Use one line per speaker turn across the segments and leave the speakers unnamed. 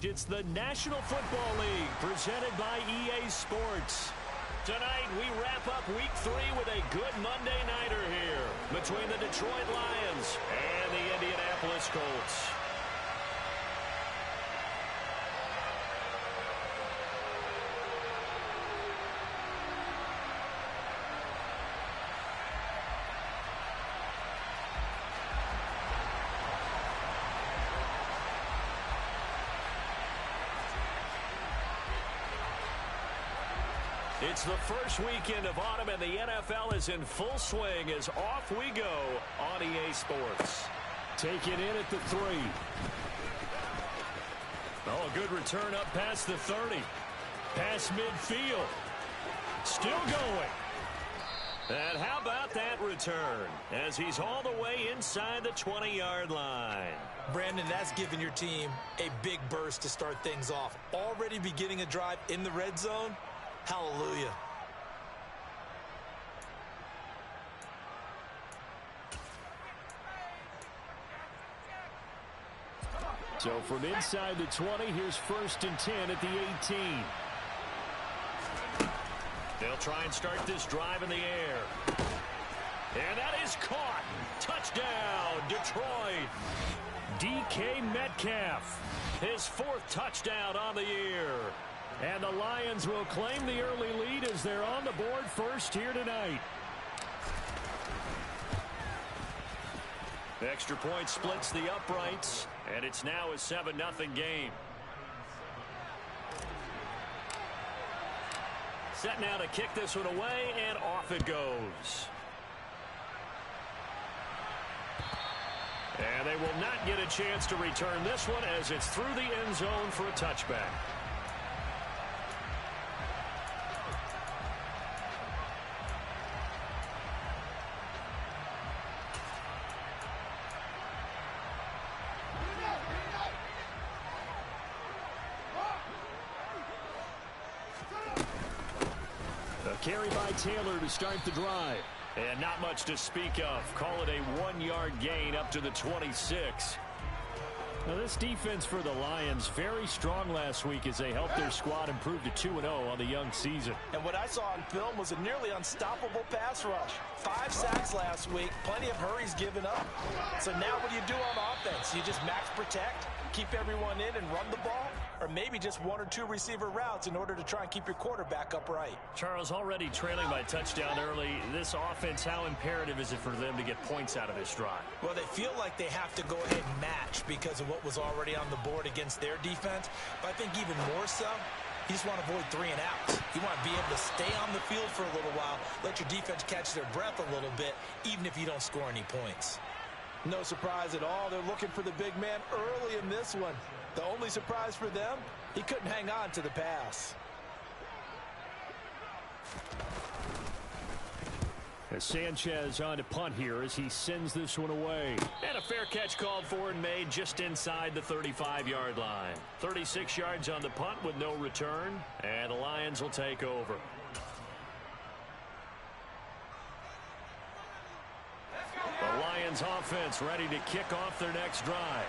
It's the National Football League presented by EA Sports. Tonight, we wrap up Week 3 with a good Monday nighter here between the Detroit Lions and the Indianapolis Colts. It's the first weekend of autumn, and the NFL is in full swing as off we go on EA Sports. Take it in at the 3. Oh, a good return up past the 30. Past midfield. Still going. And how about that return as he's all the way inside the 20-yard line.
Brandon, that's giving your team a big burst to start things off. Already beginning a drive in the red zone. Hallelujah.
So from inside the 20, here's 1st and 10 at the 18. They'll try and start this drive in the air. And that is caught. Touchdown, Detroit. DK Metcalf, his 4th touchdown on the year. And the Lions will claim the early lead as they're on the board first here tonight. The extra point splits the uprights, and it's now a 7-0 game. Set now to kick this one away, and off it goes. And they will not get a chance to return this one as it's through the end zone for a touchback. Carry by Taylor to start the drive. And not much to speak of. Call it a 1-yard gain up to the 26. Now this defense for the Lions, very strong last week as they helped their squad improve to 2-0 on the young season.
And what I saw on film was a nearly unstoppable pass rush. 5 sacks last week, plenty of hurries given up. So now what do you do on offense? You just max protect, keep everyone in and run the ball? Or maybe just 1 or 2 receiver routes in order to try and keep your quarterback upright.
Charles, already trailing by touchdown early. This offense, how imperative is it for them to get points out of this drive?
Well, they feel like they have to go ahead and match because of what was already on the board against their defense. But I think even more so, you just want to avoid 3 and outs. You want to be able to stay on the field for a little while, let your defense catch their breath a little bit, even if you don't score any points.
No surprise at all. They're looking for the big man early in this one. The only surprise for them, he couldn't hang on to the pass.
As Sanchez on to punt here as he sends this one away. And a fair catch called for and made just inside the 35-yard line. 36 yards on the punt with no return. And the Lions will take over. The Lions offense ready to kick off their next drive.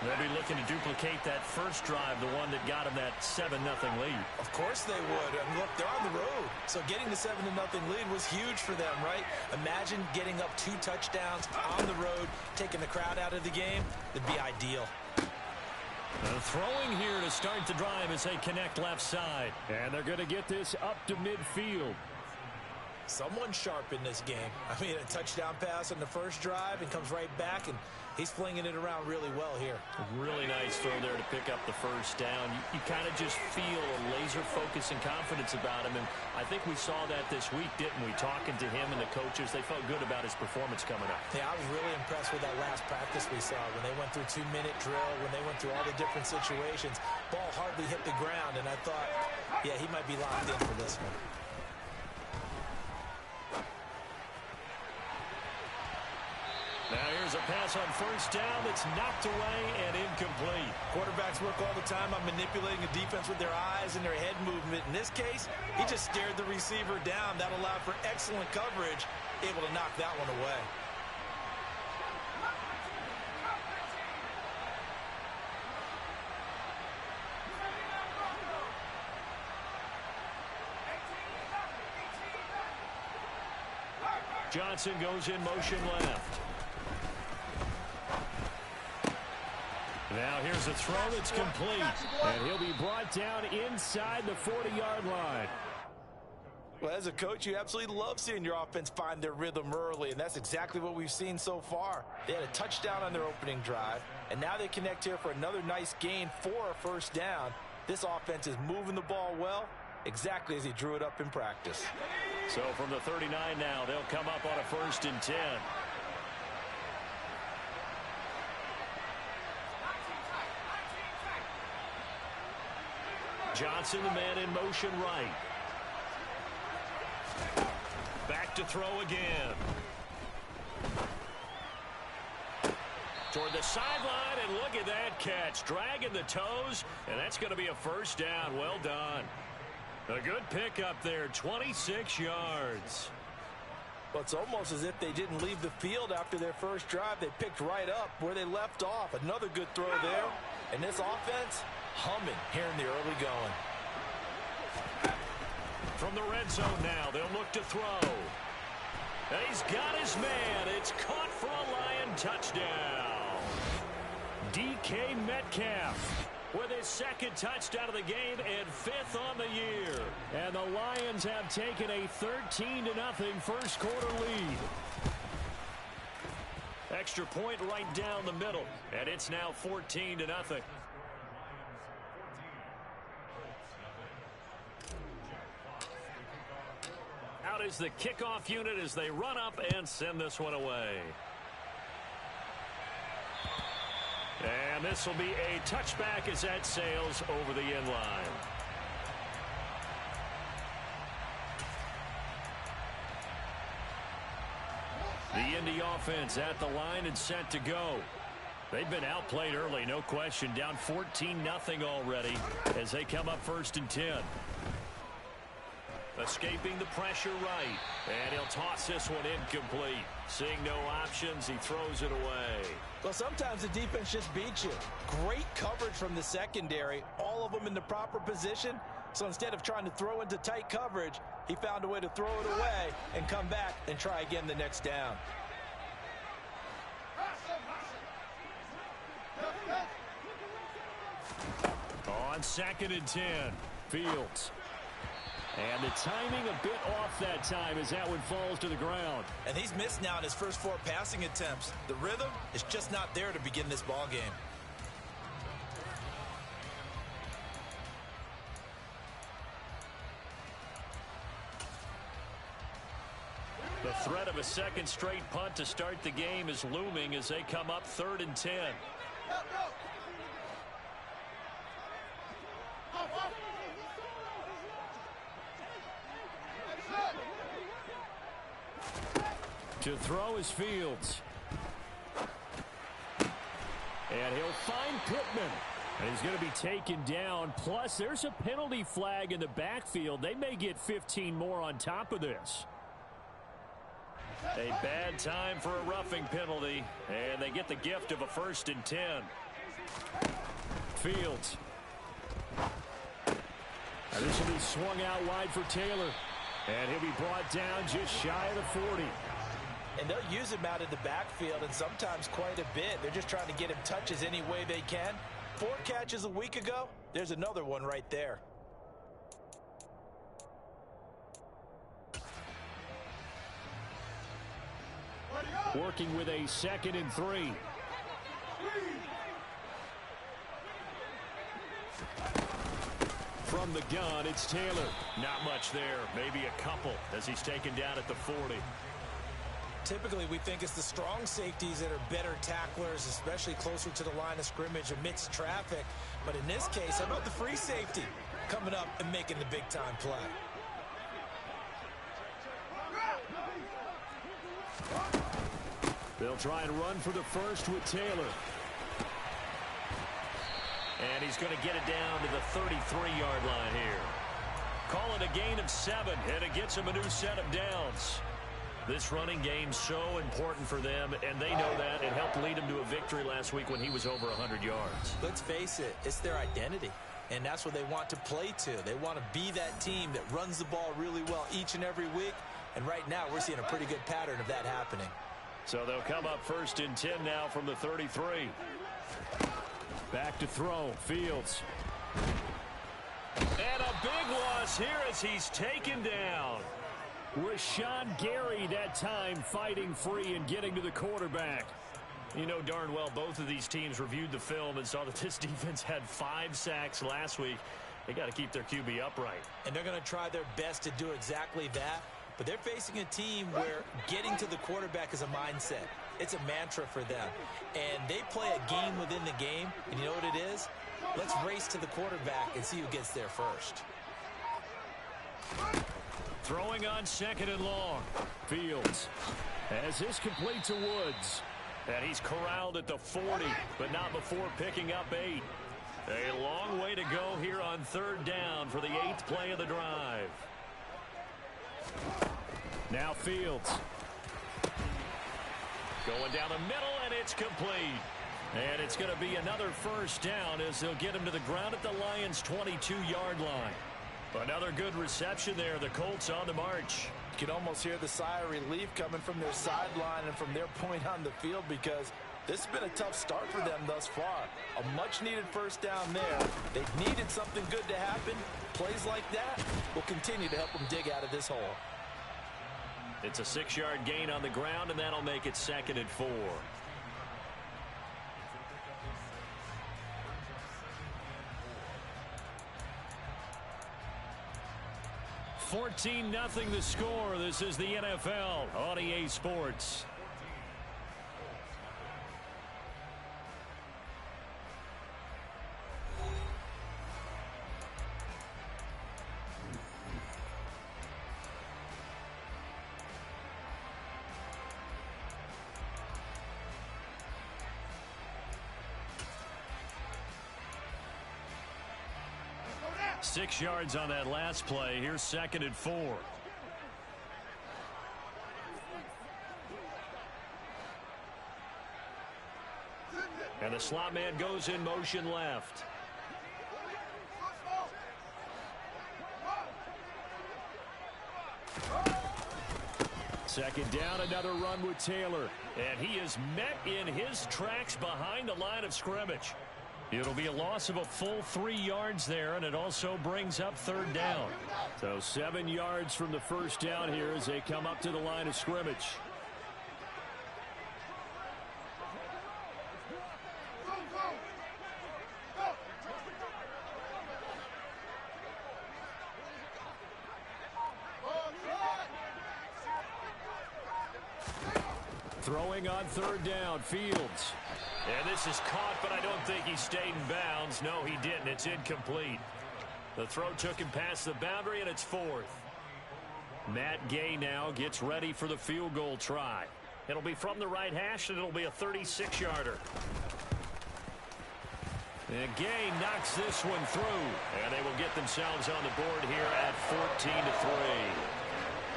They'll be looking to duplicate that first drive, the one that got them that 7-0 lead.
Of course they would. I mean, look, they're on the road. So getting the 7-0 lead was huge for them, right? Imagine getting up 2 touchdowns on the road, taking the crowd out of the game. It'd be ideal.
Throwing here to start the drive as they connect left side. And they're going to get this up to midfield.
Someone sharp in this game. I mean, a touchdown pass on the first drive and comes right back, and he's flinging it around really well here.
Really nice throw there to pick up the first down. You kind of just feel a laser focus and confidence about him, and I think we saw that this week, didn't we? Talking to him and the coaches, they felt good about his performance coming up.
Yeah, I was really impressed with that last practice we saw when they went through 2-minute drill, when they went through all the different situations. Ball hardly hit the ground, and I thought, yeah, he might be locked in for this one.
Now here's a pass on first down that's knocked away and incomplete.
Quarterbacks work all the time on manipulating the defense with their eyes and their head movement. In this case, he just stared the receiver down. That allowed for excellent coverage, able to knock that one away.
Johnson goes in motion left. Now here's a throw that's complete. And he'll be brought down inside the 40-yard line.
Well, as a coach, you absolutely love seeing your offense find their rhythm early, and that's exactly what we've seen so far. They had a touchdown on their opening drive, and now they connect here for another nice gain for a first down. This offense is moving the ball well, exactly as he drew it up in practice.
So from the 39 now, they'll come up on a 1st and 10. Johnson, the man in motion right. Back to throw again. Toward the sideline, and look at that catch. Dragging the toes, and that's going to be a first down. Well done. A good pickup there, 26 yards.
Well, it's almost as if they didn't leave the field after their first drive. They picked right up where they left off. Another good throw there. And this offense, humming here in the early going.
From the red zone now, they'll look to throw. And he's got his man. It's caught for a Lion touchdown. DK Metcalf with his 2nd touchdown of the game and 5th on the year. And the Lions have taken a 13-0 first quarter lead. Extra point right down the middle, and it's now 14-0. Out is the kickoff unit as they run up and send this one away. And this will be a touchback as that sails over the end line. The Indy offense at the line and set to go. They've been outplayed early, no question. Down 14-0 already as they come up 1st and 10. Escaping the pressure right. And he'll toss this one incomplete. Seeing no options, he throws it away.
Well, sometimes the defense just beats you. Great coverage from the secondary. All of them in the proper position. So instead of trying to throw into tight coverage, he found a way to throw it away and come back and try again the next down.
On 2nd and 10, Fields. And the timing a bit off that time as that one falls to the ground.
And he's missed now in his first 4 passing attempts. The rhythm is just not there to begin this ball game.
The threat of a 2nd straight punt to start the game is looming as they come up 3rd and 10. To throw is Fields. And he'll find Pittman. And he's going to be taken down. Plus, there's a penalty flag in the backfield. They may get 15 more on top of this. A bad time for a roughing penalty. And they get the gift of a 1st and 10. Fields. And this will be swung out wide for Taylor. And he'll be brought down just shy of the 40.
And they'll use him out in the backfield, and sometimes quite a bit. They're just trying to get him touches any way they can. 4 catches a week ago. There's another one right there.
Working with a 2nd and 3. From the gun, it's Taylor. Not much there. Maybe a couple as he's taken down at the 40.
Typically, we think it's the strong safeties that are better tacklers, especially closer to the line of scrimmage amidst traffic. But in this case, how about the free safety coming up and making the big-time play?
They'll try and run for the 1st with Taylor. And he's going to get it down to the 33-yard line here. Call it a gain of 7, and it gets him a new set of downs. This running game's so important for them, and they know that. It helped lead him to a victory last week when he was over 100 yards.
Let's face it, it's their identity, and that's what they want to play to. They want to be that team that runs the ball really well each and every week. And right now, we're seeing a pretty good pattern of that happening.
So they'll come up 1st and 10 now from the 33. Back to throw. Fields. And a big loss here as he's taken down. Rashawn Gary that time fighting free and getting to the quarterback. You know darn well both of these teams reviewed the film and saw that this defense had 5 sacks last week. They got to keep their QB upright. And they're going to try their best to do exactly that. But they're facing a team where getting to the quarterback is a mindset. It's a mantra for them. And they play a game within the game. And you know what it is? Let's race to the quarterback and see who gets there first. Throwing on 2nd and long. Fields as this complete to Woods. And he's corralled at the 40, but not before picking up 8. A long way to go here on 3rd down for the 8th play of the drive. Now Fields. Going down the middle, and it's complete. And it's going to be another 1st down as they'll get him to the ground at the Lions' 22-yard line. Another good reception there. The Colts on the march.
You can almost hear the sigh of relief coming from their sideline and from their point on the field because this has been a tough start for them thus far. A much-needed 1st down there. They've needed something good to happen. Plays like that will continue to help them dig out of this hole. It's a 6-yard gain on the ground, and that'll make it 2nd and 4. 14-0 the score. This is the NFL on EA Sports. Six yards on that last play. Here's 2nd and 4. And the slot man goes in motion left. Second down, another run with Taylor. And he is met in his tracks behind the line of scrimmage. It'll be a loss of a full 3 yards there, and it also brings up 3rd down. So 7 yards from the 1st down here as they come up to the line of scrimmage. Throwing on 3rd down, Fields. And this is caught, but I don't think he stayed in bounds. No, he didn't. It's incomplete. The throw took him past the boundary, and it's 4th. Matt Gay now gets ready for the field goal try. It'll be from the right hash, and it'll be a 36-yarder. And Gay knocks this one through, and they will get themselves on the board here at 14-3.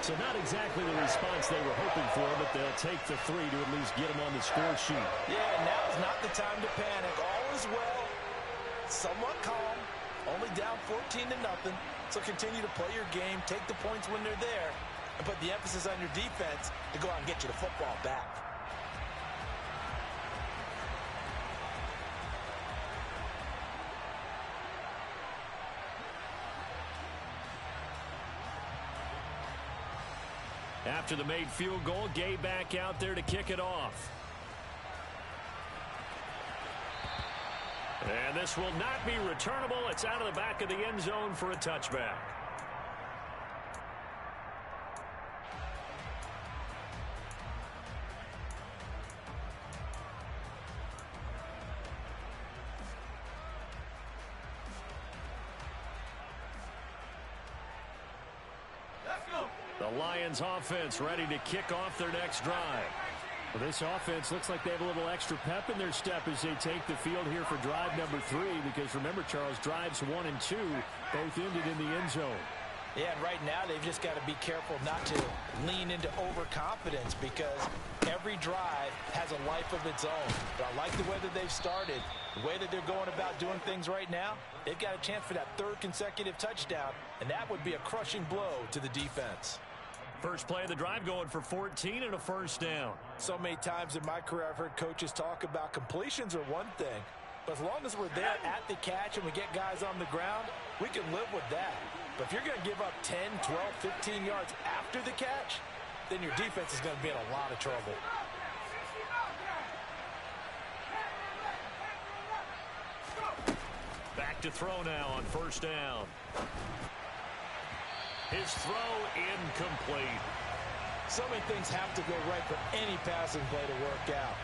So not exactly the response they were hoping for, but they'll take the 3 to at least get them on the score sheet. Yeah, now's not the time to panic. All is well. Somewhat calm. Only down 14-0. So continue to play your game, take the points when they're there, and put the emphasis on your defense to go out and get you the football back. After the made field goal, Gay back out there to kick it off. And this will not be returnable. It's out of the back of the end zone for a touchback. The Lions offense ready to kick off their next drive. Well, this offense looks like they have a little extra pep in their step as they take the field here for drive number 3, because remember, Charles, drives 1 and 2 both ended in the end zone. Yeah, and right now they've just got to be careful not to lean into overconfidence, because every drive has a life of its own. But I like the way that they've started, the way that they're going about doing things right now. They've got a chance for that 3rd consecutive touchdown, and that would be a crushing blow to the defense.
First play of the drive going for 14 and a first down.
So many times in my career I've heard coaches talk about completions are one thing, but as long as we're there at the catch and we get guys on the ground, we can live with that. But if you're going to give up 10, 12, 15 yards after the catch, then your defense is going to be in a lot of trouble.
Back to throw now on first down. His throw incomplete.
So many things have to go right for any passing play to work out.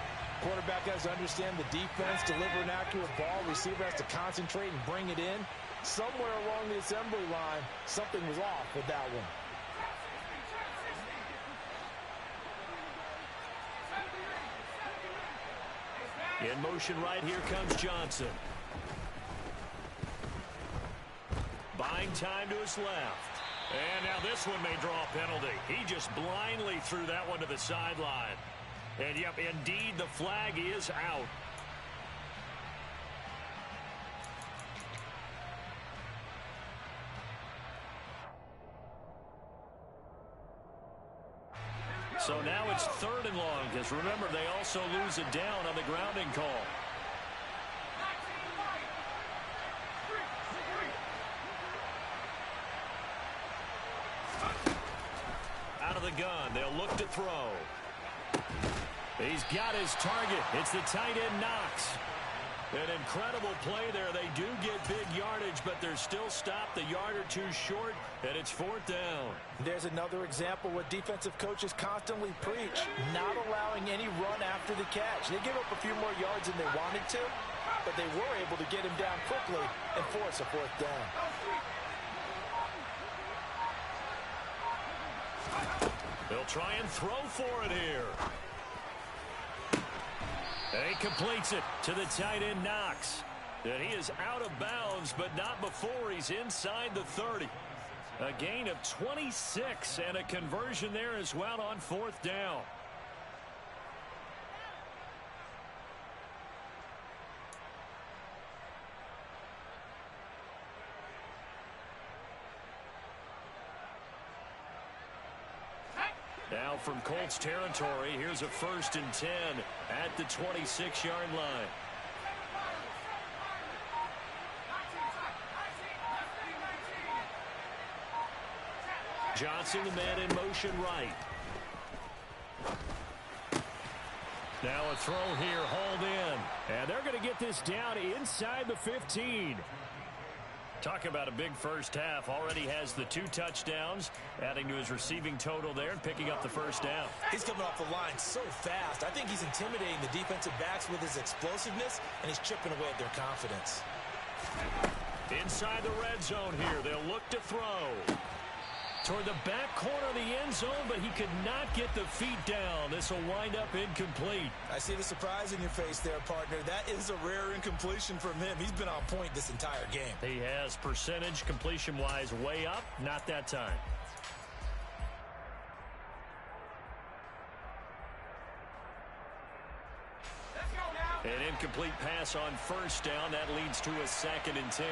Quarterback has to understand the defense, deliver an accurate ball. Receiver has to concentrate and bring it in. Somewhere along the assembly line, something was off with that one.
In motion right, here comes Johnson. Buying time to his left. And now this one may draw a penalty. He just blindly threw that one to the sideline. And, yep, indeed, the flag is out. So now it's 3rd and long, because remember, they also lose it down on the grounding call. Out of the gun, they'll look to throw. He's got his target. It's the tight end Knox. An incredible play there. They do get big yardage, but they're still stopped a yard or two short, and it's 4th down.
There's another example what defensive coaches constantly preach, not allowing any run after the catch. They give up a few more yards than they wanted to, but they were able to get him down quickly and force a 4th down.
They'll try and throw for it here. And he completes it to the tight end Knox. And he is out of bounds, but not before he's inside the 30. A gain of 26 and a conversion there as well on 4th down. Now from Colts territory, here's a 1st and 10 at the 26-yard line. Johnson, the man in motion right. Now a throw here, hauled in. And they're going to get this down inside the 15. Talk about a big first half. Already has the 2 touchdowns, adding to his receiving total there and picking up the first down.
He's coming off the line so fast. I think he's intimidating the defensive backs with his explosiveness, and he's chipping away at their confidence.
Inside the red zone here, they'll look to throw. Toward the back corner of the end zone, but he could not get the feet down. This will wind up incomplete.
I see the surprise in your face there, partner. That is a rare incompletion from him. He's been on point this entire game.
He has percentage completion-wise way up. Not that time. An incomplete pass on first down. That leads to a 2nd and 10.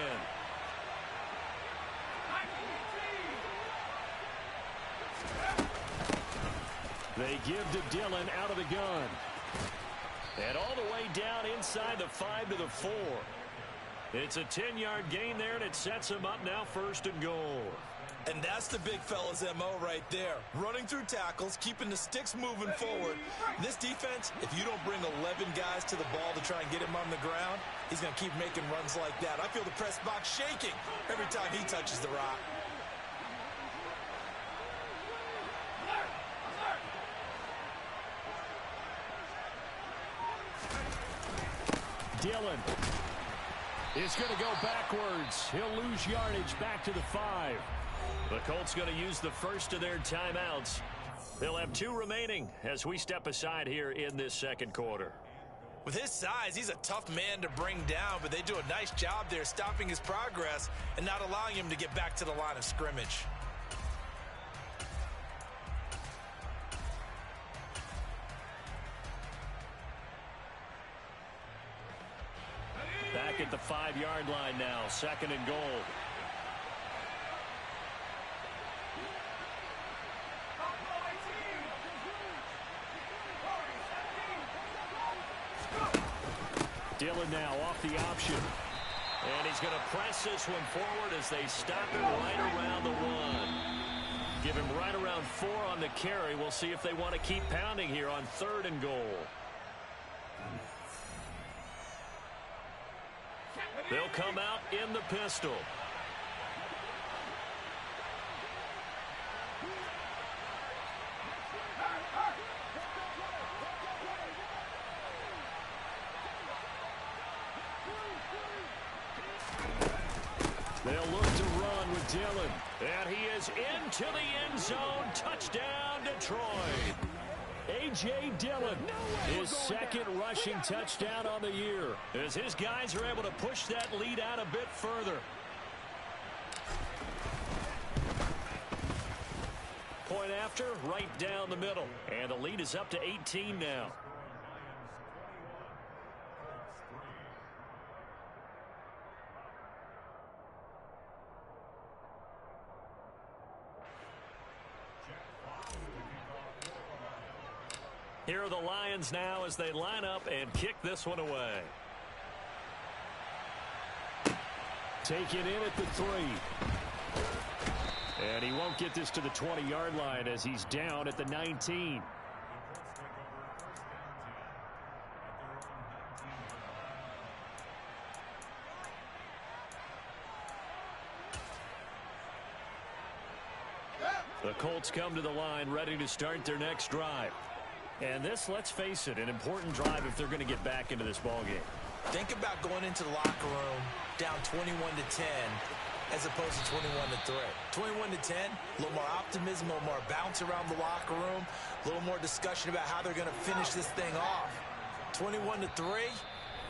They give to Dillon out of the gun. And all the way down inside the 5 to the 4. It's a 10-yard gain there, and it sets him up now 1st and goal.
And that's the big fella's MO right there. Running through tackles, keeping the sticks moving forward. This defense, if you don't bring 11 guys to the ball to try and get him on the ground, he's going to keep making runs like that. I feel the press box shaking every time he touches the rock.
Dillon is going to go backwards. He'll lose yardage back to the 5. The Colts going to use the first of their timeouts. They'll have 2 remaining as we step aside here in this 2nd quarter.
With his size, he's a tough man to bring down, but they do a nice job there stopping his progress and not allowing him to get back to the line of scrimmage.
Back at the 5-yard line now, 2nd and goal. run now off the option. And he's going to press this one forward as they stop him right around the 1. Give him right around 4 on the carry. We'll see if they want to keep pounding here on 3rd and goal. They'll come out in the pistol. They'll look to run with Dillon. And he is into the end zone. Touchdown, Detroit. A.J. Dillon, his 2nd rushing touchdown on the year, as his guys are able to push that lead out a bit further. Point after, right down the middle. And the lead is up to 18 now. Here are the Lions now as they line up and kick this one away. Taken in at the 3. And he won't get this to the 20-yard line as he's down at the 19. The Colts come to the line ready to start their next drive. And this, let's face it, an important drive if they're going to get back into this ballgame.
Think about going into the locker room down 21-10 as opposed to 21-3. 21-10, a little more optimism, a little more bounce around the locker room, a little more discussion about how they're going to finish this thing off. 21-3,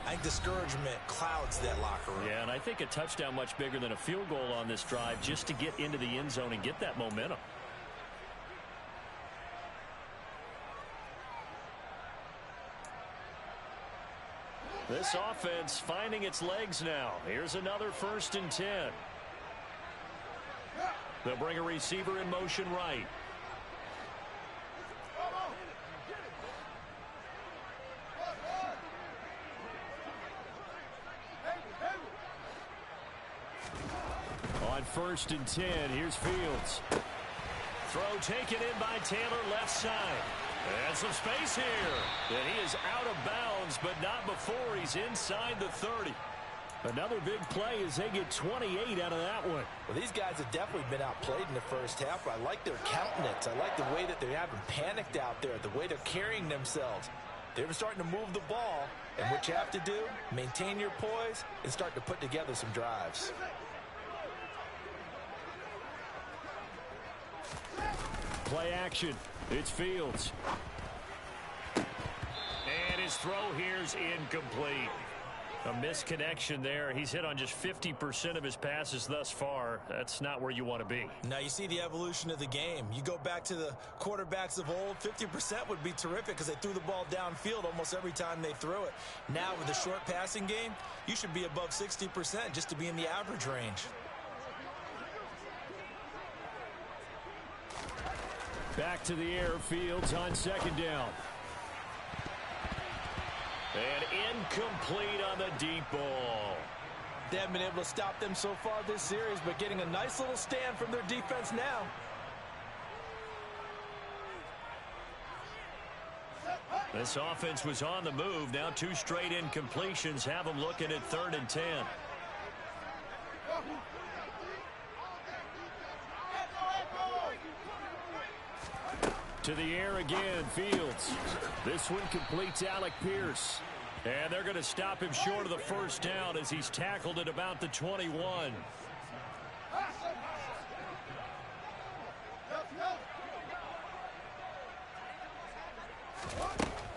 I think discouragement clouds that locker room.
Yeah, and I think a touchdown much bigger than a field goal on this drive just to get into the end zone and get that momentum. This offense finding its legs now. Here's another 1st and 10. They'll bring a receiver in motion right. On 1st and 10, here's Fields. Throw taken in by Taylor, left side. And some space here. And he is out of bounds, but not before he's inside the 30. Another big play as they get 28 out of that one.
Well, these guys have definitely been outplayed in the first half. I like their countenance. I like the way that they haven't panicked out there, the way they're carrying themselves. They're starting to move the ball. And what you have to do, maintain your poise and start to put together some drives.
Play action. It's Fields. And his throw here's incomplete. A misconnection there. He's hit on just 50% of his passes thus far. That's not where you want to be.
Now you see the evolution of the game. You go back to the quarterbacks of old, 50% would be terrific because they threw the ball downfield almost every time they threw it. Now with the short passing game, you should be above 60% just to be in the average range.
Back to the air, Fields on 2nd down. And incomplete on the deep ball.
They haven't been able to stop them so far this series, but getting a nice little stand from their defense now.
This offense was on the move. Now 2 straight incompletions have them looking at 3rd and 10. To the air again, Fields. This one completes Alec Pierce. And they're going to stop him short of the 1st down as he's tackled at about the 21.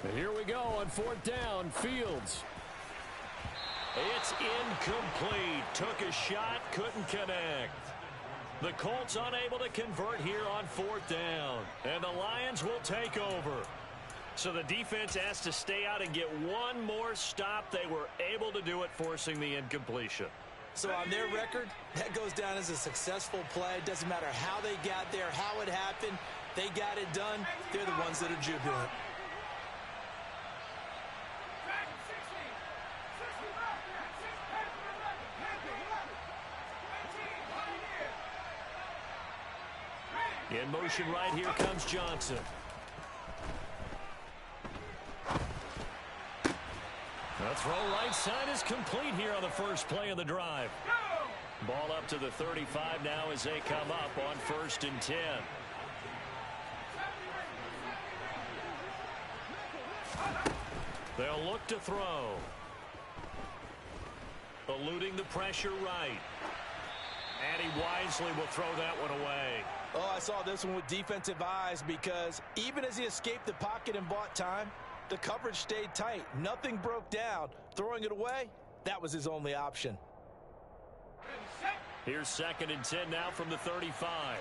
And here we go on 4th down, Fields. It's incomplete. Took a shot, couldn't connect. The Colts unable to convert here on 4th down. And the Lions will take over. So the defense has to stay out and get one more stop. They were able to do it, forcing the incompletion.
So on their record, that goes down as a successful play. It doesn't matter how they got there, how it happened. They got it done. They're the ones that are jubilant.
In motion right, here comes Johnson. The throw right side is complete here on the first play of the drive. Ball up to the 35 now as they come up on 1st and 10. They'll look to throw. Eluding the pressure right. And he wisely will throw that one away.
Oh, I saw this one with defensive eyes because even as he escaped the pocket and bought time, the coverage stayed tight. Nothing broke down. Throwing it away, that was his only option.
Here's 2nd and 10 now from the 35.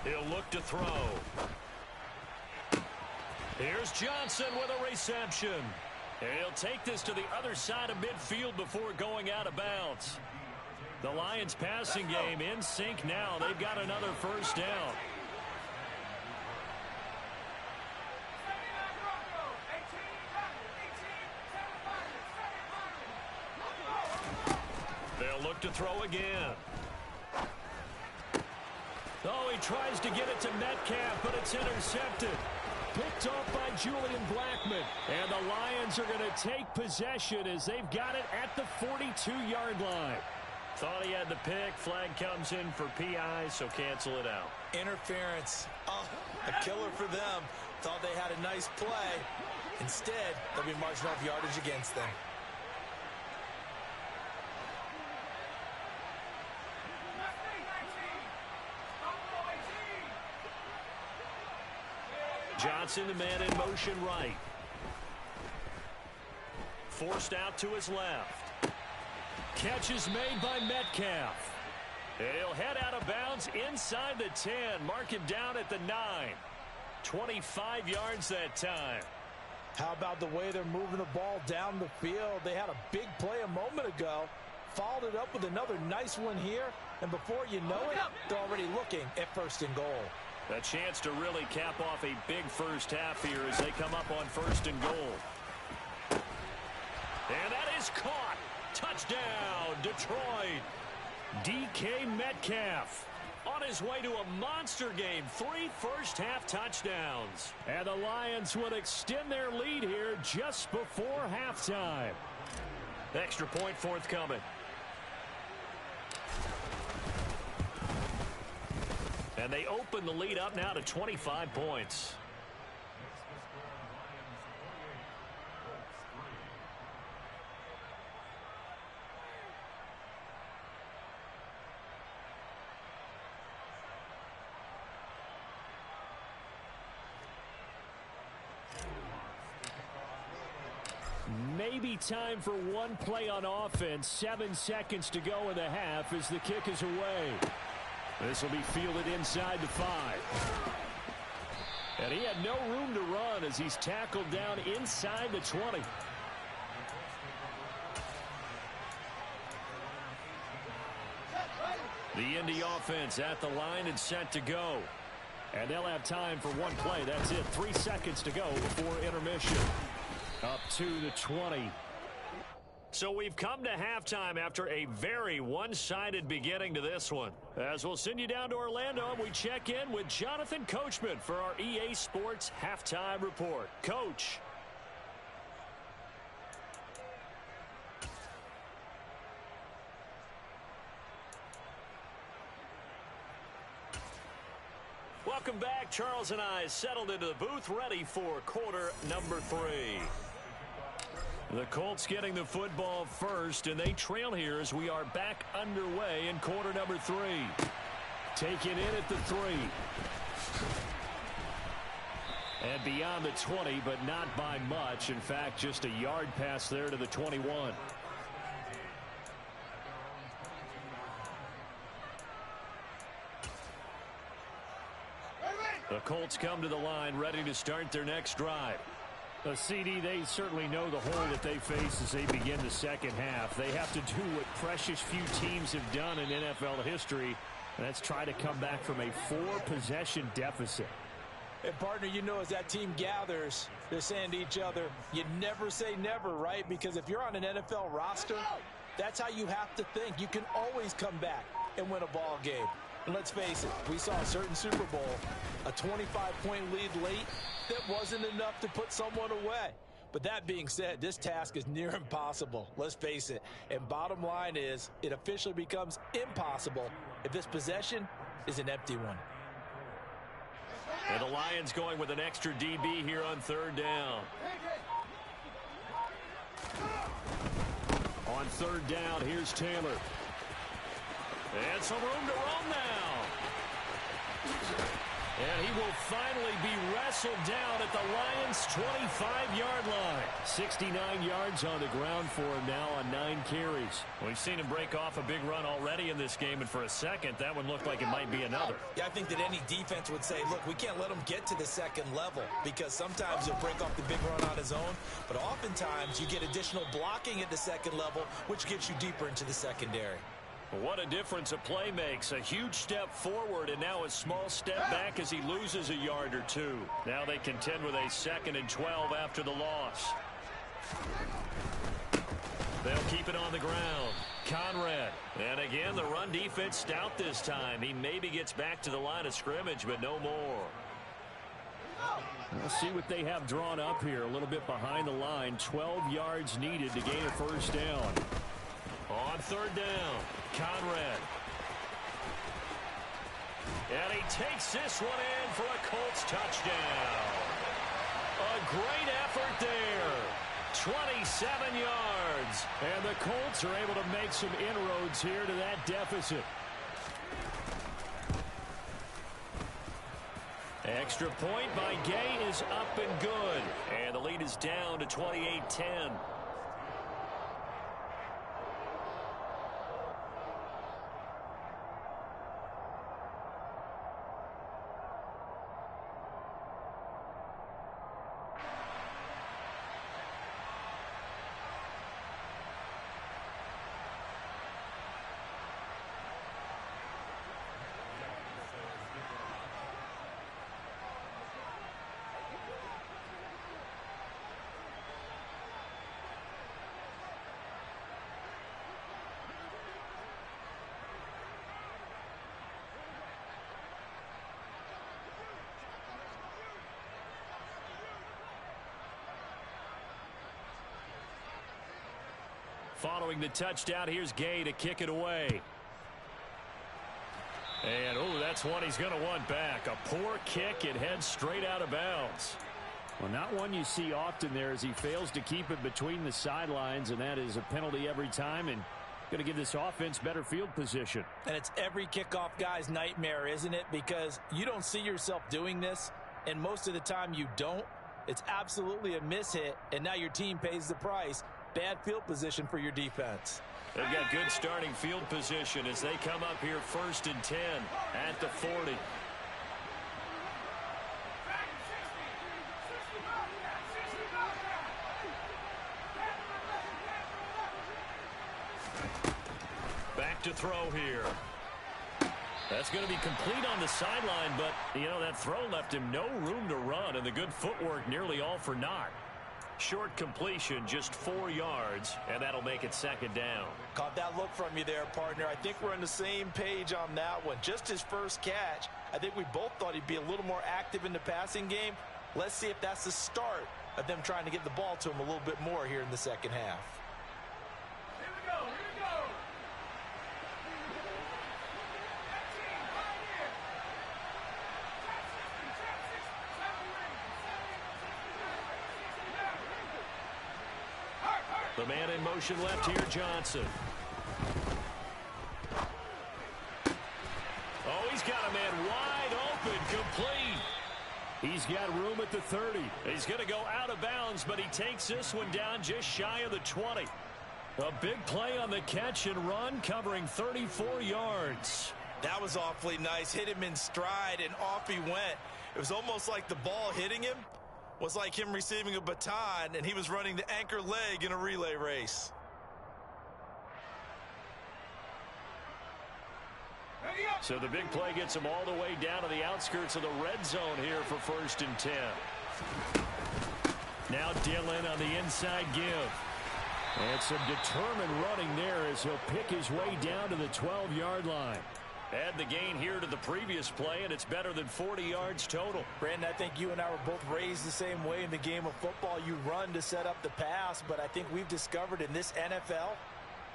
He'll look to throw. Here's Johnson with a reception. And he'll take this to the other side of midfield before going out of bounds. The Lions passing game in sync now. They've got another first down. They'll look to throw again. Oh, he tries to get it to Metcalf, but it's intercepted. Picked off by Julian Blackmon. And the Lions are going to take possession as they've got it at the 42-yard line. Thought he had the pick. Flag comes in for PI, so cancel it out.
Interference. Oh, a killer for them. Thought they had a nice play. Instead, they'll be marching off yardage against them.
Johnson, the man in motion right. Forced out to his left. Catch is made by Metcalf. And he'll head out of bounds inside the 10. Mark him down at the 9. 25 yards that time.
How about the way they're moving the ball down the field? They had a big play a moment ago. Followed it up with another nice one here. And before you know it, they're already looking at 1st and goal.
A chance to really cap off a big first half here as they come up on 1st and goal. And that is caught. Touchdown, Detroit. DK Metcalf on his way to a monster game. 3 first-half touchdowns. And the Lions would extend their lead here just before halftime. Extra point forthcoming. And they open the lead up now to 25 points. Maybe time for one play on offense. 7 seconds to go in the half as the kick is away. This will be fielded inside the 5. And he had no room to run as he's tackled down inside the 20. The Indy offense at the line and set to go. And they'll have time for one play. That's it. 3 seconds to go before intermission. Up to the 20. So we've come to halftime after a very one-sided beginning to this one. As we'll send you down to Orlando, and we check in with Jonathan Coachman for our EA Sports Halftime Report. Coach. Welcome back. Charles and I settled into the booth, ready for quarter number 3. The Colts getting the football first, and they trail here as we are back underway in quarter number 3. Taken in at the 3. And beyond the 20, but not by much. In fact, just a yard pass there to the 21. The Colts come to the line, ready to start their next drive. The CD, they certainly know the hole that they face as they begin the second half. They have to do what precious few teams have done in NFL history, Let's try to come back from a 4-possession deficit.
And, partner, you know, as that team gathers, they're saying to each other, you never say never, right? Because if you're on an NFL roster, that's how you have to think. You can always come back and win a ball game. And let's face it, we saw a certain Super Bowl, a 25-point lead late that wasn't enough to put someone away. But that being said, this task is near impossible. Let's face it. And bottom line is, it officially becomes impossible if this possession is an empty one.
And the Lions going with an extra DB here on 3rd down. On 3rd down, here's Taylor. And some room to run now. And he will finally be wrestled down at the Lions' 25-yard line. 69 yards on the ground for him now on 9 carries. We've seen him break off a big run already in this game, and for a second, that one looked like it might be another.
Yeah, I think that any defense would say, look, we can't let him get to the second level, because sometimes he'll break off the big run on his own, but oftentimes you get additional blocking at the second level, which gets you deeper into the secondary.
What a difference a play makes. A huge step forward and now a small step back as he loses a yard or two. Now they contend with a 2nd and 12 after the loss. They'll keep it on the ground. Conrad. And again, the run defense stout this time. He maybe gets back to the line of scrimmage, but no more. We'll see what they have drawn up here. A little bit behind the line. 12 yards needed to gain a 1st down. On 3rd down, Conrad. And he takes this one in for a Colts touchdown. A great effort there. 27 yards. And the Colts are able to make some inroads here to that deficit. Extra point by Gay is up and good. And the lead is down to 28-10. Following the touchdown, here's Gay to kick it away. And, oh, that's one he's going to want back. A poor kick. It heads straight out of bounds. Well, not one you see often there as he fails to keep it between the sidelines, and that is a penalty every time and going to give this offense better field position.
And it's every kickoff guy's nightmare, isn't it? Because you don't see yourself doing this, and most of the time you don't. It's absolutely a mishit, and now your team pays the price. Bad field position for your defense.
They've got good starting field position as they come up here 1st and 10 at the 40. Back to throw here. That's going to be complete on the sideline, but, you know, that throw left him no room to run, and the good footwork nearly all for naught. Short completion, just 4 yards, and that'll make it 2nd down.
Caught that look from you there, partner. I think we're on the same page on that one. Just his first catch, I think we both thought he'd be a little more active in the passing game. Let's see if that's the start of them trying to get the ball to him a little bit more here in the second half.
Here we go, here we go.
The man in motion left here, Johnson. Oh, he's got a man wide open, complete. He's got room at the 30. He's going to go out of bounds, but he takes this one down just shy of the 20. A big play on the catch and run, covering 34 yards.
That was awfully nice. Hit him in stride, and off he went. It was almost like the ball hitting him was like him receiving a baton, and he was running the anchor leg in a relay race.
Hey,
So the big play gets him all the way down to the outskirts of the red zone here for 1st and 10. Now Dillon on the inside give. And some determined running there as he'll pick his way down to the 12-yard line. Add the gain here to the previous play, and it's better than 40 yards total.
Brandon, I think you and I were both raised the same way in the game of football. You run to set up the pass, but I think we've discovered in this NFL,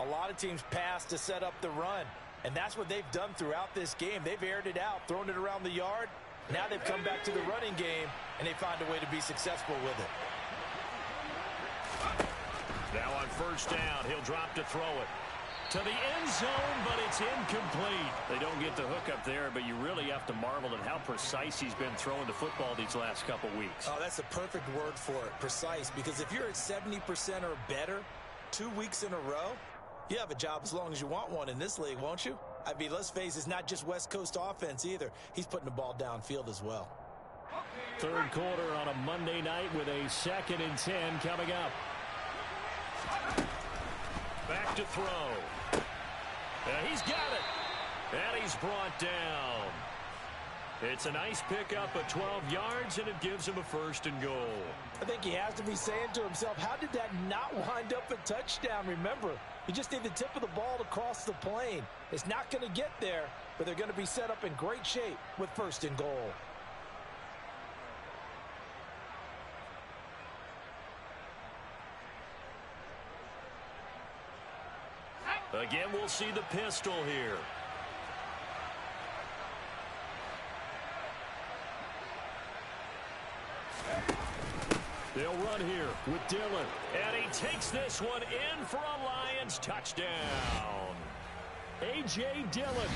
a lot of teams pass to set up the run. And that's what they've done throughout this game. They've aired it out, thrown it around the yard. Now they've come back to the running game, and they find a way to be successful with it.
Now on 1st down, he'll drop to throw it. To the end zone, but it's incomplete. They don't get the hook up there, but you really have to marvel at how precise he's been throwing the football these last couple weeks.
Oh, that's a perfect word for it, precise, because if you're at 70% or better 2 weeks in a row, you have a job as long as you want one in this league, won't you? I mean, let's face it, it's not just West Coast offense either. He's putting the ball downfield as well.
3rd quarter on a Monday night with a 2nd and 10 coming up. Back to throw. He's got it. And he's brought down. It's a nice pickup of 12 yards, and it gives him a 1st and goal.
I think he has to be saying to himself, how did that not wind up a touchdown? Remember, you just need the tip of the ball to cross the plane. It's not going to get there, but they're going to be set up in great shape with 1st and goal.
Again, we'll see the pistol here. They'll run here with Dillon. And he takes this one in for a Lions touchdown. A.J. Dillon,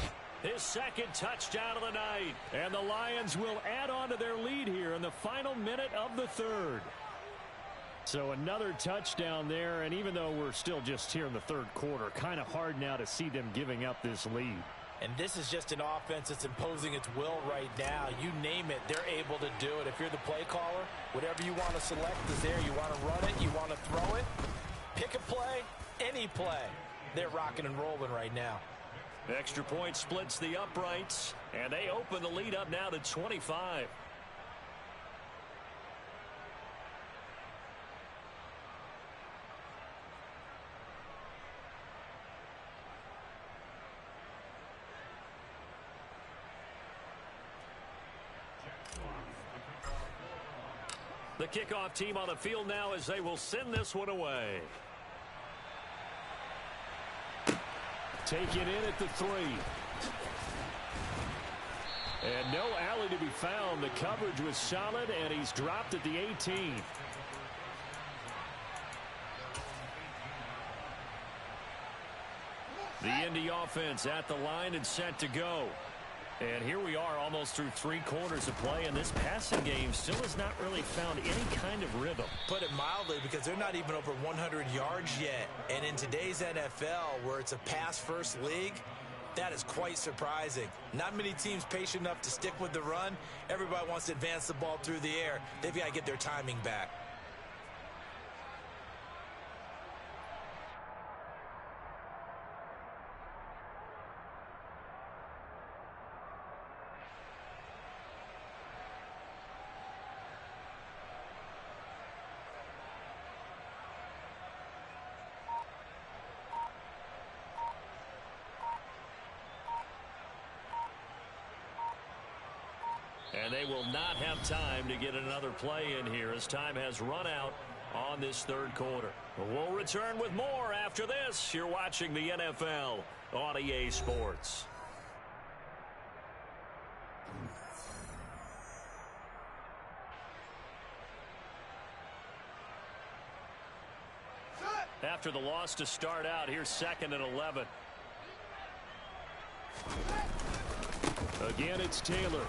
his 2nd touchdown of the night. And the Lions will add on to their lead here in the final minute of the 3rd. So another touchdown there, and even though we're still just here in the 3rd quarter, kind of hard now to see them giving up this lead.
And this is just an offense that's imposing its will right now. You name it, they're able to do it. If you're the play caller, whatever you want to select is there. You want to run it, you want to throw it, pick a play, any play. They're rocking and rolling right now.
Extra point splits the uprights, and they open the lead up now to 25. The kickoff team on the field now as they will send this one away. Take it in at the 3. And no alley to be found. The coverage was solid, and he's dropped at the 18. The Indy offense at the line and set to go. And here we are almost through 3 quarters of play, and this passing game still has not really found any kind of rhythm.
Put it mildly, because they're not even over 100 yards yet. And in today's NFL, where it's a pass-first league, that is quite surprising. Not many teams patient enough to stick with the run. Everybody wants to advance the ball through the air. They've got to get their timing back.
And they will not have time to get another play in here as time has run out on this 3rd quarter. We'll return with more after this. You're watching the NFL on EA Sports. After the loss to start out, here's 2nd and 11. Again, it's Taylor.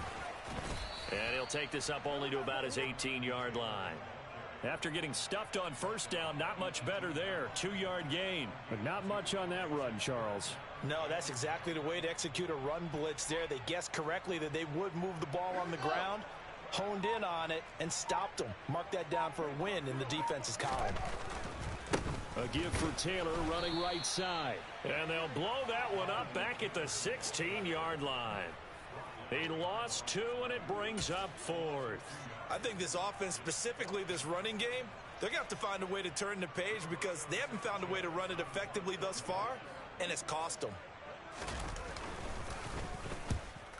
And he'll take this up only to about his 18-yard line. After getting stuffed on 1st down, not much better there. 2-yard gain. But not much on that run, Charles.
No, that's exactly the way to execute a run blitz there. They guessed correctly that they would move the ball on the ground, honed in on it, and stopped them. Mark that down for a win in the defense's column.
A give for Taylor running right side. And they'll blow that one up back at the 16-yard line. He lost 2, and it brings up 4th.
I think this offense, specifically this running game, they're going to have to find a way to turn the page because they haven't found a way to run it effectively thus far, and it's cost them.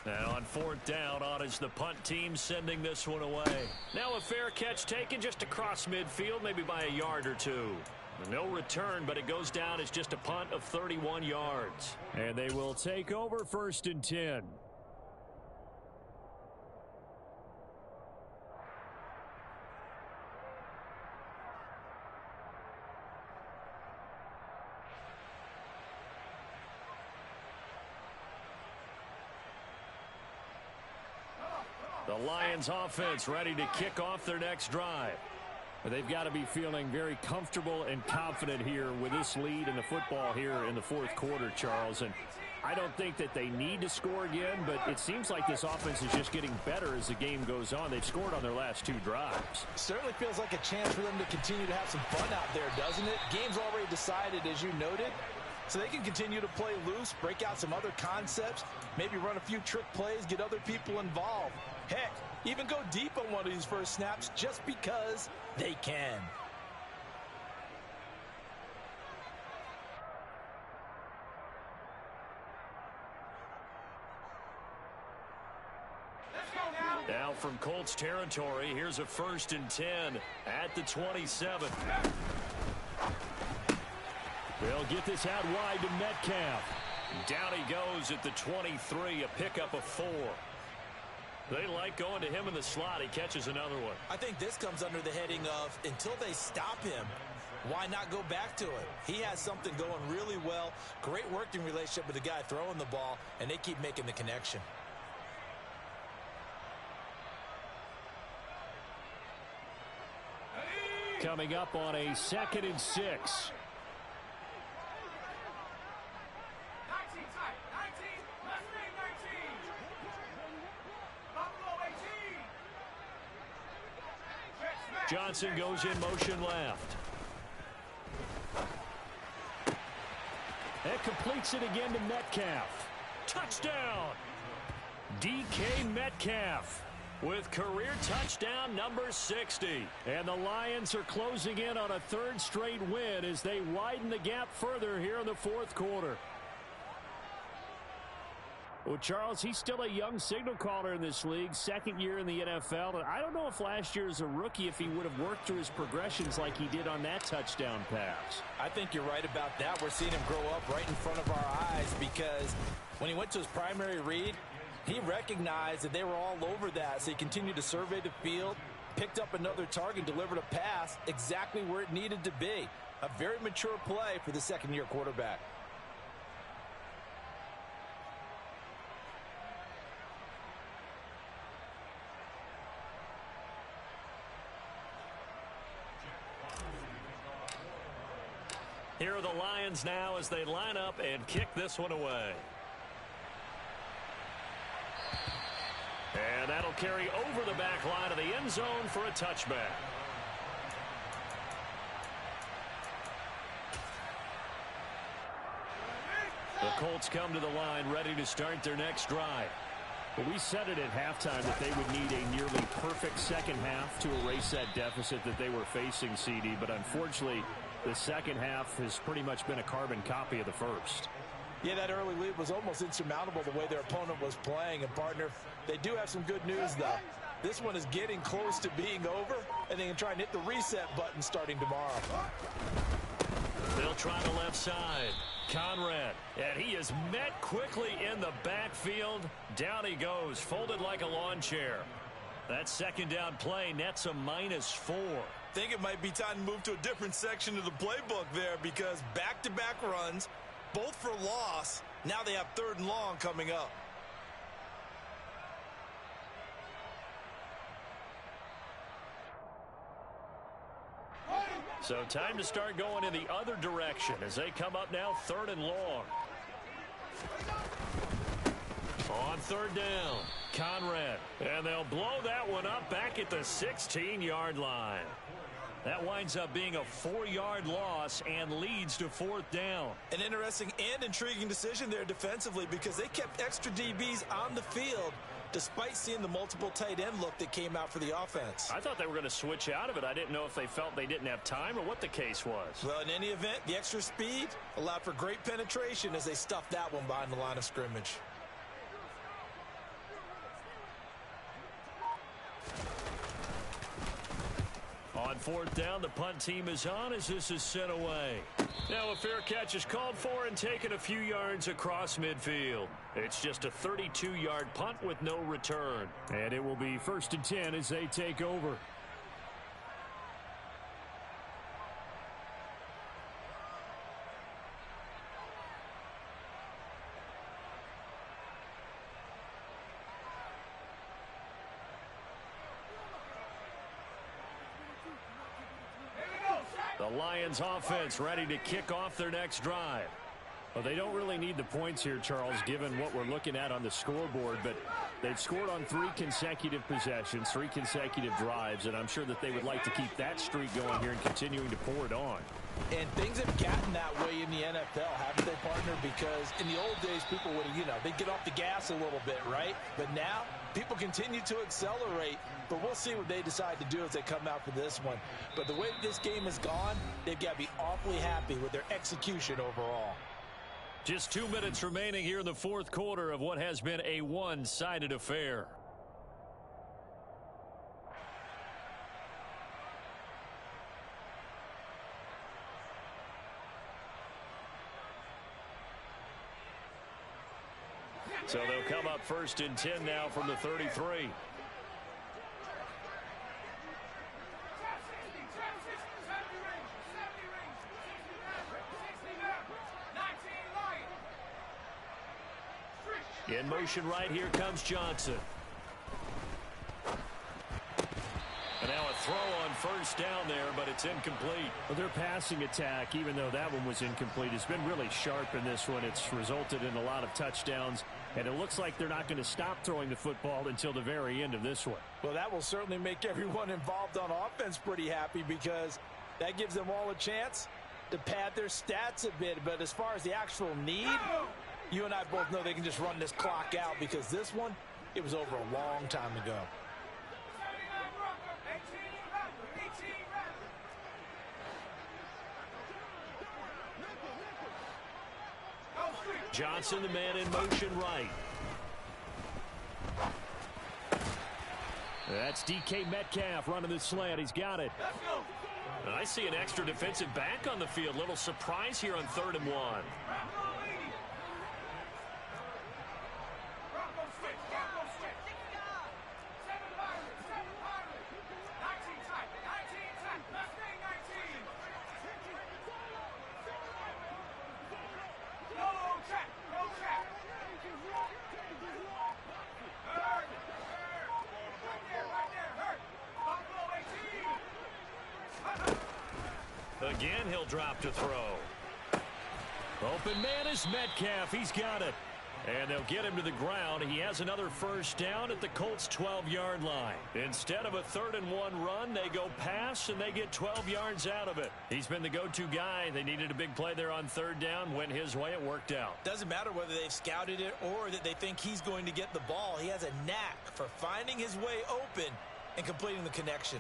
Now on 4th down, on is the punt team sending this one away. Now a fair catch taken just across midfield, maybe by a yard or 2. No return, but it goes down as just a punt of 31 yards. And they will take over 1st and 10. The Lions offense ready to kick off their next drive. They've got to be feeling very comfortable and confident here with this lead in the football here in the 4th quarter, Charles. And I don't think that they need to score again, but it seems like this offense is just getting better as the game goes on. They've scored on their last 2 drives.
Certainly feels like a chance for them to continue to have some fun out there, doesn't it? Game's already decided, as you noted. So they can continue to play loose, break out some other concepts, maybe run a few trick plays, get other people involved. Heck, even go deep on one of these first snaps just because they can.
Now from Colts territory, here's a 1st and 10 at the 27. They'll get this out wide to Metcalf. Down he goes at the 23, a pickup of 4. They like going to him in the slot. He catches another one.
I think this comes under the heading of until they stop him, why not go back to it? He has something going really well. Great working relationship with the guy throwing the ball, and they keep making the connection.
Coming up on a 2nd and 6. Johnson goes in motion left. And completes it again to Metcalf. Touchdown! DK Metcalf with career touchdown number 60. And the Lions are closing in on a 3rd straight win as they widen the gap further here in the 4th quarter. Well, Charles, he's still a young signal caller in this league, 2nd year in the NFL. And I don't know if last year as a rookie, if he would have worked through his progressions like he did on that touchdown pass.
I think you're right about that. We're seeing him grow up right in front of our eyes because when he went to his primary read, he recognized that they were all over that. So he continued to survey the field, picked up another target, delivered a pass exactly where it needed to be. A very mature play for the 2nd-year quarterback.
Here are the Lions now as they line up and kick this one away. And that'll carry over the back line of the end zone for a touchback. The Colts come to the line ready to start their next drive. But we said it at halftime that they would need a nearly perfect second half to erase that deficit that they were facing, CD. But unfortunately, the second half has pretty much been a carbon copy of the first.
Yeah, that early lead was almost insurmountable the way their opponent was playing. And, partner, they do have some good news, though. This one is getting close to being over, and they can try and hit the reset button starting tomorrow.
They'll try the left side. Conrad, and he is met quickly in the backfield. Down he goes, folded like a lawn chair. That 2nd down play nets a -4.
Think it might be time to move to a different section of the playbook there because back-to-back runs, both for loss. Now they have 3rd and long coming up.
So time to start going in the other direction as they come up now 3rd and long. On 3rd down, Conrad. And they'll blow that one up back at the 16-yard line. That winds up being a 4-yard loss and leads to 4th down.
An interesting and intriguing decision there defensively because they kept extra DBs on the field despite seeing the multiple tight end look that came out for the offense.
I thought they were going to switch out of it. I didn't know if they felt they didn't have time or what the case was.
Well, in any event, the extra speed allowed for great penetration as they stuffed that one behind the line of scrimmage.
On 4th down, the punt team is on as this is sent away. Now a fair catch is called for and taken a few yards across midfield. It's just a 32-yard punt with no return. And it will be 1st and 10 as they take over. The Lions offense ready to kick off their next drive. Well, they don't really need the points here, Charles, given what we're looking at on the scoreboard, but they've scored on 3 consecutive possessions, 3 consecutive drives, and I'm sure that they would like to keep that streak going here and continuing to pour it on.
And things have gotten that way in the NFL, haven't they, partner? Because in the old days, people would, they'd get off the gas a little bit, right? But now, people continue to accelerate. But we'll see what they decide to do as they come out for this one. But the way this game has gone, they've got to be awfully happy with their execution overall.
Just 2 minutes remaining here in the 4th quarter of what has been a one-sided affair. So they'll come up 1st and 10 now from the 33. In motion right, here comes Johnson. And now a throw on 1st down there, but it's incomplete. Well, their passing attack, even though that one was incomplete, has been really sharp in this one. It's resulted in a lot of touchdowns, and it looks like they're not going to stop throwing the football until the very end of this one.
Well, that will certainly make everyone involved on offense pretty happy because that gives them all a chance to pad their stats a bit. But as far as the actual need, you and I both know they can just run this clock out because this one, it was over a long time ago.
Johnson, the man in motion right. That's DK Metcalf running the slant. He's got it. And I see an extra defensive back on the field. Little surprise here on 3rd and 1. Again, he'll drop to throw. Open man is Metcalf. He's got it. And they'll get him to the ground. He has another 1st down at the Colts' 12-yard line. Instead of a 3rd and 1 run, they go pass, and they get 12 yards out of it. He's been the go-to guy. They needed a big play there on 3rd down. Went his way. It worked out.
Doesn't matter whether they've scouted it or that they think he's going to get the ball. He has a knack for finding his way open and completing the connection.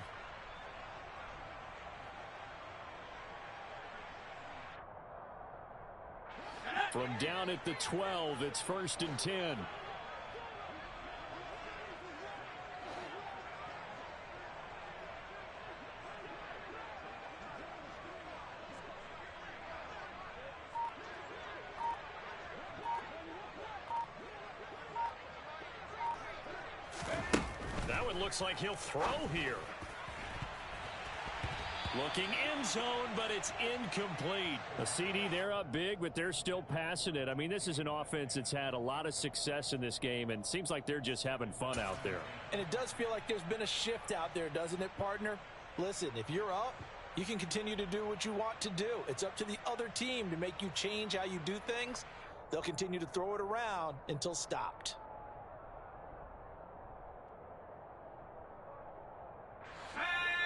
From down at the 12, it's 1st and 10. That one looks like he'll throw here. Looking end zone, but it's incomplete. A CD, they're up big, but they're still passing it. I mean, this is an offense that's had a lot of success in this game, and it seems like they're just having fun out there.
And it does feel like there's been a shift out there, doesn't it, partner? Listen, if you're up, you can continue to do what you want to do. It's up to the other team to make you change how you do things. They'll continue to throw it around until stopped.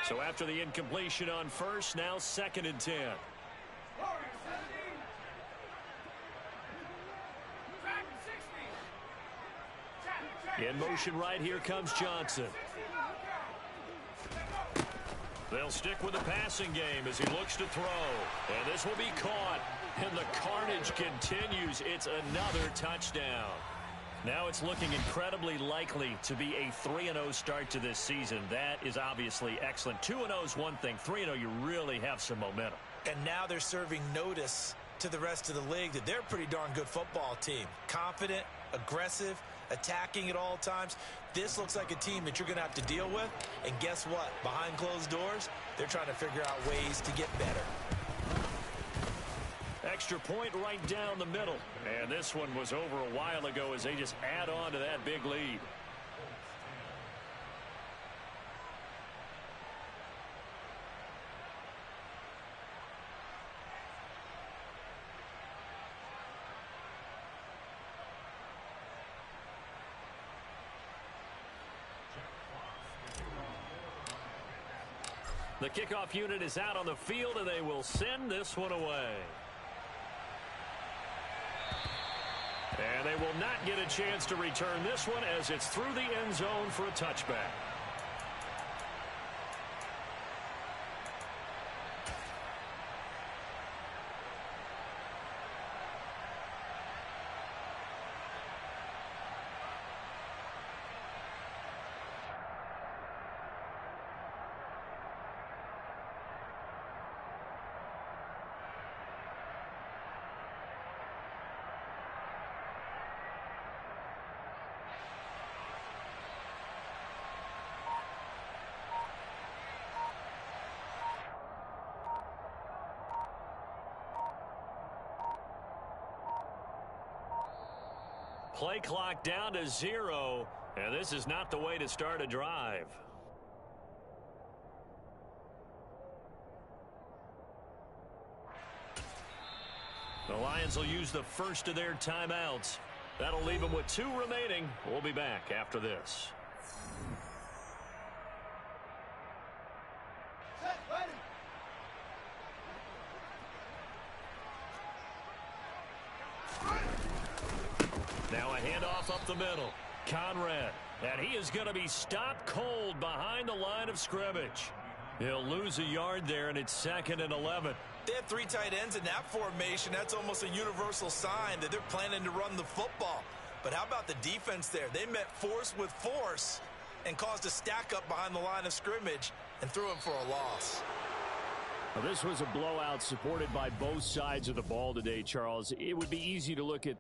So after the incompletion on first, now 2nd and 10. In motion right, here comes Johnson. They'll stick with the passing game as he looks to throw. And this will be caught. And the carnage continues. It's another touchdown. Now it's looking incredibly likely to be a 3-0 start to this season. That is obviously excellent. 2-0 is one thing. 3-0, you really have some momentum.
And now they're serving notice to the rest of the league that they're a pretty darn good football team. Confident, aggressive, attacking at all times. This looks like a team that you're going to have to deal with. And guess what? Behind closed doors, they're trying to figure out ways to get better.
Extra point right down the middle. And this one was over a while ago as they just add on to that big lead. The kickoff unit is out on the field, and they will send this one away. And they will not get a chance to return this one as it's through the end zone for a touchback. Play clock down to 0, and this is not the way to start a drive. The Lions will use the first of their timeouts. That'll leave them with 2 remaining. We'll be back after this. Now a handoff up the middle. Conrad. And he is going to be stopped cold behind the line of scrimmage. He'll lose a yard there, and it's 2nd and 11.
They have 3 tight ends in that formation. That's almost a universal sign that they're planning to run the football. But how about the defense there? They met force with force and caused a stack up behind the line of scrimmage and threw him for a loss.
Well, this was a blowout supported by both sides of the ball today, Charles. It would be easy to look at